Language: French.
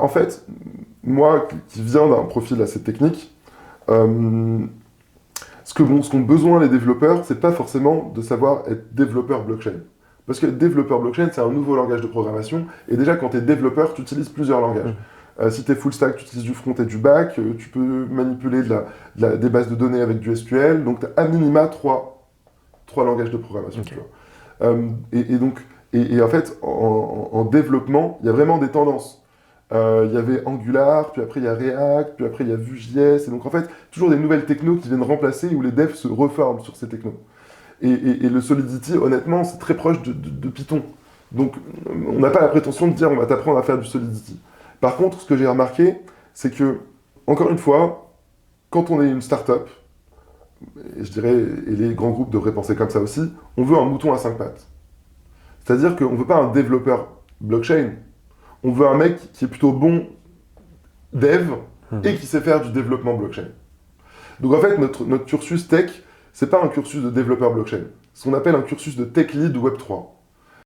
En fait, moi qui viens d'un profil assez technique, ce qu'ont besoin les développeurs, c'est pas forcément de savoir être développeur blockchain. Parce que développeur blockchain, c'est un nouveau langage de programmation, et déjà quand tu es développeur, tu utilises plusieurs langages. Si tu es full stack, tu utilises du front et du back, tu peux manipuler des bases de données avec du SQL, donc tu as à minima trois langages de programmation. Ok. Tu vois. Et donc, et en fait, en développement, il y a vraiment des tendances. Il y avait Angular, puis après il y a React, puis après il y a Vue.js, et donc en fait, toujours des nouvelles technos qui viennent remplacer, où les devs se reforment sur ces technos. Et le Solidity, honnêtement, c'est très proche de Python. Donc, on n'a pas la prétention de dire on va t'apprendre à faire du Solidity. Par contre, ce que j'ai remarqué, c'est que, encore une fois, quand on est une startup, et je dirais, et les grands groupes devraient penser comme ça aussi, on veut un mouton à cinq pattes. C'est-à-dire qu'on ne veut pas un développeur blockchain, on veut un mec qui est plutôt bon dev et Mhm. qui sait faire du développement blockchain. Donc en fait, notre cursus tech, c'est pas un cursus de développeur blockchain. C'est ce qu'on appelle un cursus de tech lead Web3.